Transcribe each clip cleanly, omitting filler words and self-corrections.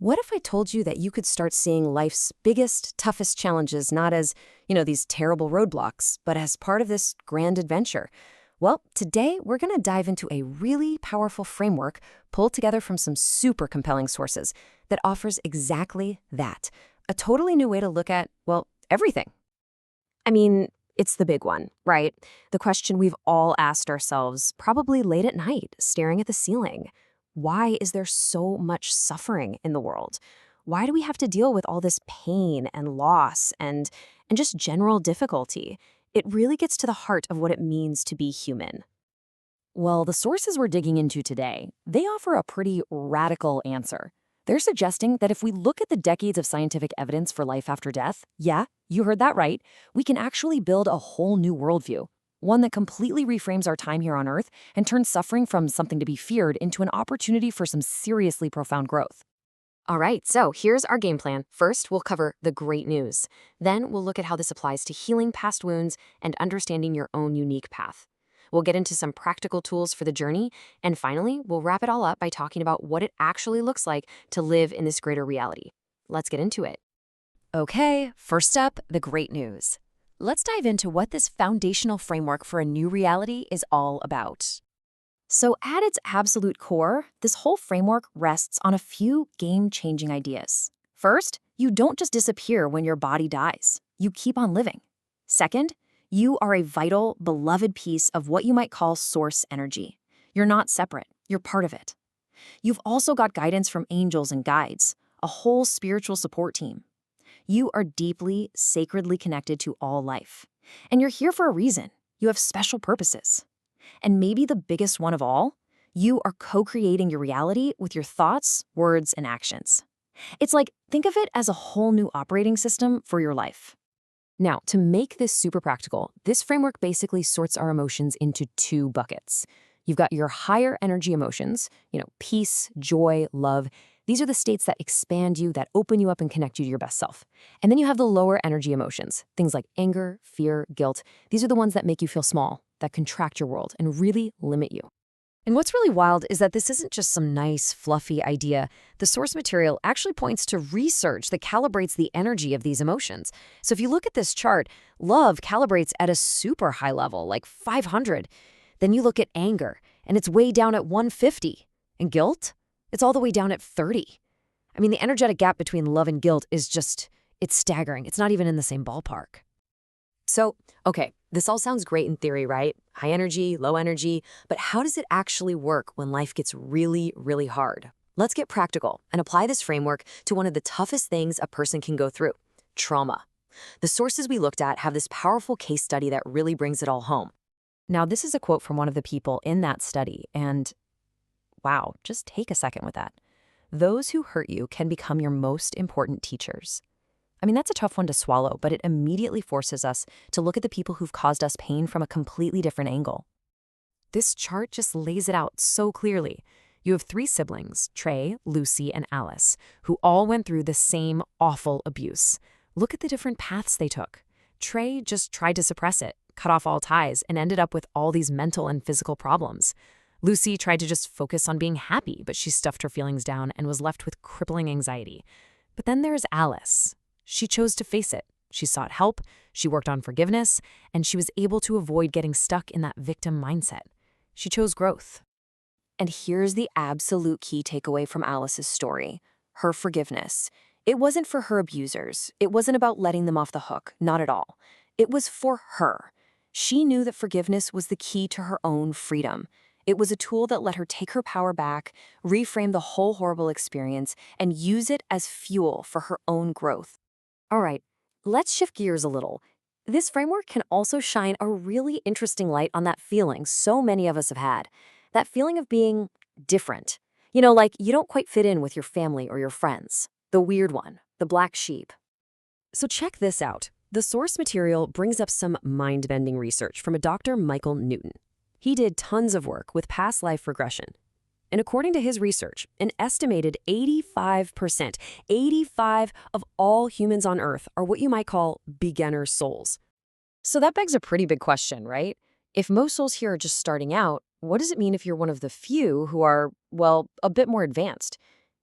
What if I told you that you could start seeing life's biggest, toughest challenges not as, these terrible roadblocks, but as part of this grand adventure? Well, today we're going to dive into a really powerful framework pulled together from some super compelling sources that offers exactly that. A totally new way to look at, well, everything. I mean, it's the big one, right? The question we've all asked ourselves, probably late at night, staring at the ceiling. Why is there so much suffering in the world? Why do we have to deal with all this pain and loss and just general difficulty? It really gets to the heart of what it means to be human. Well, the sources we're digging into today, they offer a pretty radical answer. They're suggesting that if we look at the decades of scientific evidence for life after death, yeah, you heard that right, we can actually build a whole new worldview. One that completely reframes our time here on Earth and turns suffering from something to be feared into an opportunity for some seriously profound growth. All right, so here's our game plan. First, we'll cover the great news. Then we'll look at how this applies to healing past wounds and understanding your own unique path. We'll get into some practical tools for the journey, and finally, we'll wrap it all up by talking about what it actually looks like to live in this greater reality. Let's get into it. Okay, first up, the great news. Let's dive into what this foundational framework for a new reality is all about. So at its absolute core, this whole framework rests on a few game-changing ideas. First, you don't just disappear when your body dies. You keep on living. Second, you are a vital, beloved piece of what you might call source energy. You're not separate. You're part of it. You've also got guidance from angels and guides, a whole spiritual support team. You are deeply, sacredly connected to all life. And you're here for a reason. You have special purposes. And maybe the biggest one of all, you are co-creating your reality with your thoughts, words, and actions. It's like, think of it as a whole new operating system for your life. Now, to make this super practical, this framework basically sorts our emotions into two buckets. You've got your higher energy emotions, peace, joy, love. These are the states that expand you, that open you up and connect you to your best self. And then you have the lower energy emotions, things like anger, fear, guilt. These are the ones that make you feel small, that contract your world and really limit you. And what's really wild is that this isn't just some nice, fluffy idea. The source material actually points to research that calibrates the energy of these emotions. So if you look at this chart, love calibrates at a super high level, like 500. Then you look at anger, and it's way down at 150. And guilt? It's all the way down at 30. I mean, the energetic gap between love and guilt is it's staggering. It's not even in the same ballpark. So, okay, this all sounds great in theory, right? High energy, low energy, but how does it actually work when life gets really, really hard? Let's get practical and apply this framework to one of the toughest things a person can go through: trauma. The sources we looked at have this powerful case study that really brings it all home. Now, this is a quote from one of the people in that study, and wow, just take a second with that. Those who hurt you can become your most important teachers. I mean, that's a tough one to swallow, but it immediately forces us to look at the people who've caused us pain from a completely different angle. This chart just lays it out so clearly. You have 3 siblings, Trey, Lucy, and Alice, who all went through the same awful abuse. Look at the different paths they took. Trey just tried to suppress it, cut off all ties, and ended up with all these mental and physical problems. Lucy tried to just focus on being happy, but she stuffed her feelings down and was left with crippling anxiety. But then there's Alice. She chose to face it. She sought help, she worked on forgiveness, and she was able to avoid getting stuck in that victim mindset. She chose growth. And here's the absolute key takeaway from Alice's story: her forgiveness. It wasn't for her abusers. It wasn't about letting them off the hook, not at all. It was for her. She knew that forgiveness was the key to her own freedom. It was a tool that let her take her power back, reframe the whole horrible experience, and use it as fuel for her own growth. All right, let's shift gears a little. This framework can also shine a really interesting light on that feeling so many of us have had. That feeling of being different. Like you don't quite fit in with your family or your friends. The weird one, the black sheep. So check this out. The source material brings up some mind-bending research from a Dr. Michael Newton. He did tons of work with past life regression. And according to his research, an estimated 85% of all humans on Earth are what you might call beginner souls. So that begs a pretty big question, right? If most souls here are just starting out, what does it mean if you're one of the few who are, well, a bit more advanced?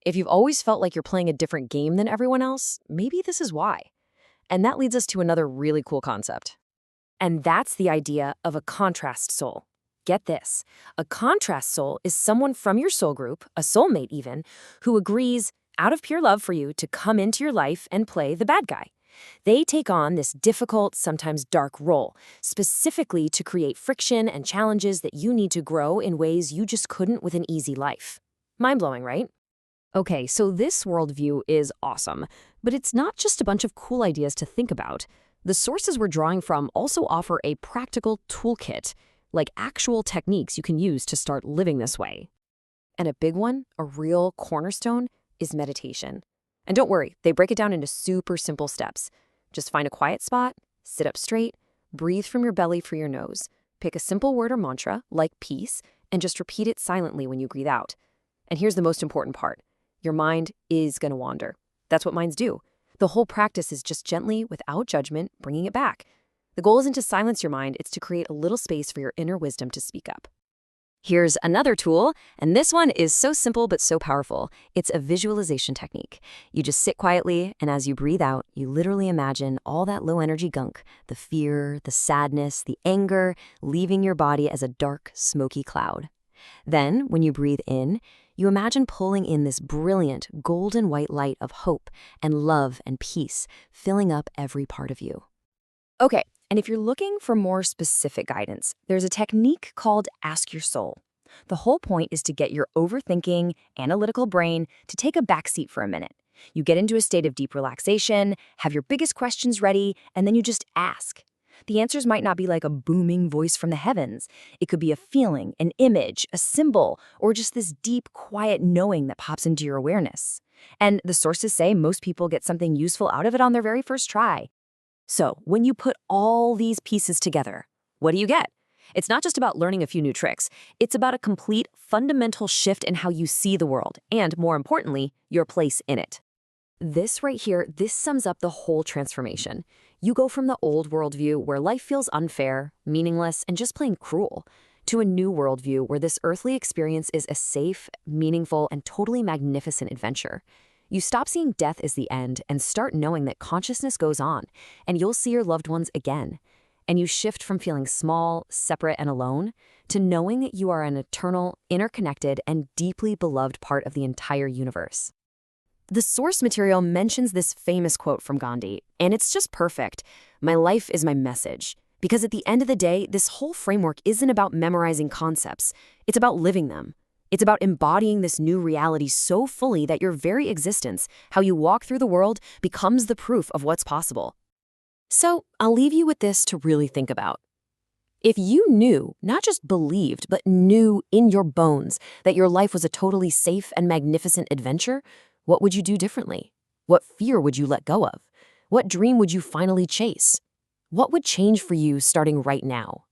If you've always felt like you're playing a different game than everyone else, maybe this is why. And that leads us to another really cool concept. And that's the idea of a contrast soul. Get this. A contrast soul is someone from your soul group, a soulmate even, who agrees, out of pure love for you, to come into your life and play the bad guy. They take on this difficult, sometimes dark role, specifically to create friction and challenges that you need to grow in ways you just couldn't with an easy life. Mind-blowing, right? Okay, so this worldview is awesome, but it's not just a bunch of cool ideas to think about. The sources we're drawing from also offer a practical toolkit, like actual techniques you can use to start living this way. And a big one, a real cornerstone, is meditation. And don't worry, they break it down into super simple steps. Just find a quiet spot, sit up straight, breathe from your belly through your nose, pick a simple word or mantra, like peace, and just repeat it silently when you breathe out. And here's the most important part. Your mind is going to wander. That's what minds do. The whole practice is just gently, without judgment, bringing it back. The goal isn't to silence your mind, it's to create a little space for your inner wisdom to speak up. Here's another tool, and this one is so simple but so powerful. It's a visualization technique. You just sit quietly, and as you breathe out, you literally imagine all that low-energy gunk, the fear, the sadness, the anger, leaving your body as a dark, smoky cloud. Then, when you breathe in, you imagine pulling in this brilliant, golden white light of hope and love and peace, filling up every part of you. Okay, and if you're looking for more specific guidance, there's a technique called Ask Your Soul. The whole point is to get your overthinking, analytical brain to take a backseat for a minute. You get into a state of deep relaxation, have your biggest questions ready, and then you just ask. The answers might not be like a booming voice from the heavens. It could be a feeling, an image, a symbol, or just this deep, quiet knowing that pops into your awareness. And the sources say most people get something useful out of it on their very first try. So, when you put all these pieces together, what do you get? It's not just about learning a few new tricks. It's about a complete, fundamental shift in how you see the world, and more importantly, your place in it. This right here, this sums up the whole transformation. You go from the old worldview where life feels unfair, meaningless, and just plain cruel, to a new worldview where this earthly experience is a safe, meaningful, and totally magnificent adventure. You stop seeing death as the end and start knowing that consciousness goes on, and you'll see your loved ones again. And you shift from feeling small, separate, and alone to knowing that you are an eternal, interconnected, and deeply beloved part of the entire universe. The source material mentions this famous quote from Gandhi, and it's just perfect. My life is my message. Because at the end of the day, this whole framework isn't about memorizing concepts. It's about living them. It's about embodying this new reality so fully that your very existence, how you walk through the world, becomes the proof of what's possible. So I'll leave you with this to really think about. If you knew, not just believed, but knew in your bones that your life was a totally safe and magnificent adventure, what would you do differently? What fear would you let go of? What dream would you finally chase? What would change for you starting right now?